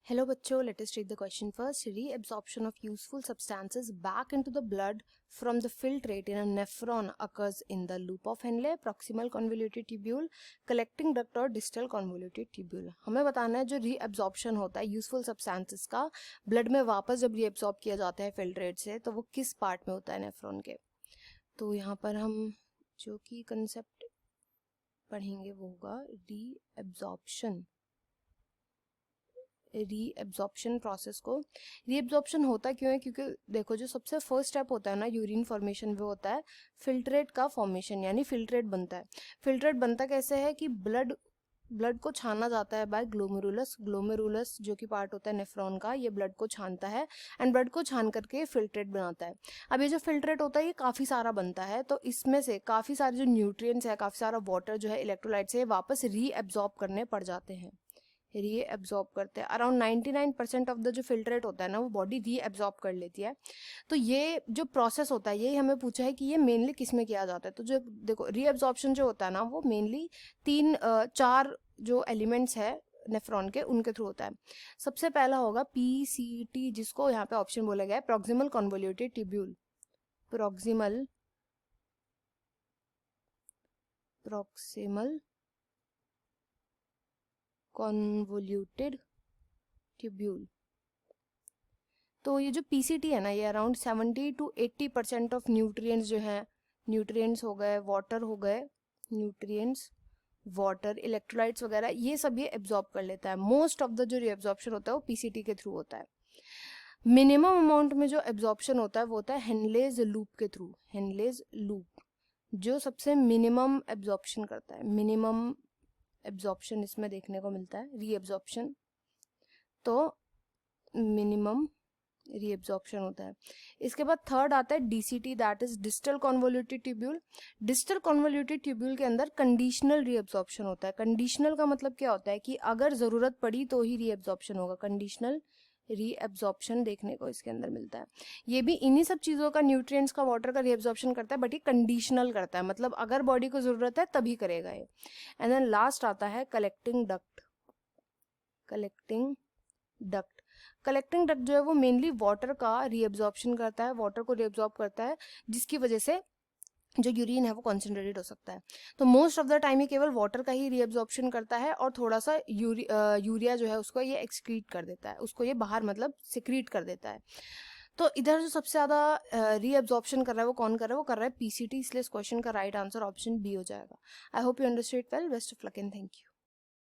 Hello बच्चों, let us read the question first. Reabsorption of useful substances back into the blood from the filtrate in a nephron occurs in the loop of Henle, proximal convoluted tubule, collecting duct और distal convoluted tubule. हमें बताना है जो reabsorption होता है useful substances का blood में वापस जब reabsorb किया जाता है filtrate से, तो वो किस part में होता है nephron के. तो यहाँ पर हम जो कि concept पढ़ेंगे वो होगा रीएब्जॉर्प्शन प्रोसेस को. रीएब्जॉर्प्शन होता क्यों है? क्योंकि देखो जो सबसे फर्स्ट स्टेप होता है ना यूरिन फॉर्मेशन में होता है फिल्ट्रेट का फॉर्मेशन, यानी फिल्ट्रेट बनता है. फिल्ट्रेट बनता कैसे है कि ब्लड को छाना जाता है बाय ग्लोमेरुलस जो कि पार्ट होता है नेफ्रॉन का, ये ब्लड को छानता है एंड ब्लड को छान करके फिल्ट्रेट बनाता है. अब ये जो फिल्ट्रेट होता है ये काफ़ी सारा बनता है, तो इसमें से काफ़ी सारे जो न्यूट्रिएंट्स है, काफ़ी सारा वाटर जो है, इलेक्ट्रोलाइट्स है, वापस रीएब्जॉर्ब करने पड़ जाते हैं, रीएब्जॉर्ब करते हैं. अराउंड 99% ऑफ द जो फिल्ट्रेट होता है ना वो बॉडी रीएब्जॉर्ब कर लेती है. तो ये जो प्रोसेस होता है यही हमें पूछा है कि ये मेनली किस में किया जाता है. तो जो देखो रीएब्जॉर्प्शन जो होता है ना वो मेनली चार जो एलिमेंट्स है नेफ्रॉन के उनके थ्रू होता है. सबसे पहला होगा पीसीटी, जिसको यहाँ पे ऑप्शन बोला गया है proximal convoluted tubule. Proximal convoluted tubule. तो ये जो पीसीटी है ना ये अराउंड 70 to 80% ऑफ न्यूट्रिएंट्स जो हैं, न्यूट्रिएंट्स हो गए, वाटर हो गए, न्यूट्रिएंट्स, वाटर, इलेक्ट्रोलाइट्स वगैरह, ये सब ये एब्जॉर्ब कर लेता है. मोस्ट ऑफ द जो रीएब्जॉर्प्शन होता है वो पीसीटी के थ्रू होता है. मिनिमम अमाउंट में जो एब्जॉर्प्शन होता है वो होता है हेनलेज लूप के थ्रू. हेनलेज लूप जो सबसे मिनिमम एब्जॉर्प्शन करता है. मिनिमम एब्जॉर्प्शन इसमें देखने को मिलता है रीएब्जॉर्प्शन, तो मिनिमम रीएब्जॉर्प्शन होता है. इसके बाद थर्ड आता है DCT, that is distal convoluted tubule. Distal convoluted tubule के अंदर कंडीशनल रीएब्जॉर्प्शन होता है. कंडीशनल का मतलब क्या होता है कि अगर जरूरत पड़ी तो ही रीएब्जॉर्प्शन होगा. कंडीशनल रीएब्जॉर्प्शन देखने को इसके अंदर मिलता है. ये भी इन्हीं सब चीज़ों का, न्यूट्रिएंट्स का, वाटर का रीएब्जॉर्प्शन करता है, बट ये कंडीशनल करता है, मतलब अगर बॉडी को ज़रूरत है तभी करेगा ये. एंड देन लास्ट आता है कलेक्टिंग डक्ट. कलेक्टिंग डक्ट जो है वो मेनली वाटर का रीएब्जॉर्प्शन करता है, वाटर को रीएब्जॉर्ब करता है, जिसकी वजह से जो यूरिन है वो कॉन्सेंट्रेटेड हो सकता है. तो मोस्ट ऑफ द टाइम ये केवल वाटर का ही रीएब्जॉर्प्शन करता है और थोड़ा सा यूरिया जो है उसको ये एक्सक्रीट कर देता है, उसको ये बाहर मतलब सिक्रीट कर देता है. तो इधर जो सबसे ज़्यादा रीएब्जॉर्प्शन कर रहा है वो कौन कर रहा है? वो कर रहा है पीसीटी. इसलिए इस क्वेश्चन का राइट आंसर ऑप्शन बी हो जाएगा. I hope you understood well. Best of luck and thank you.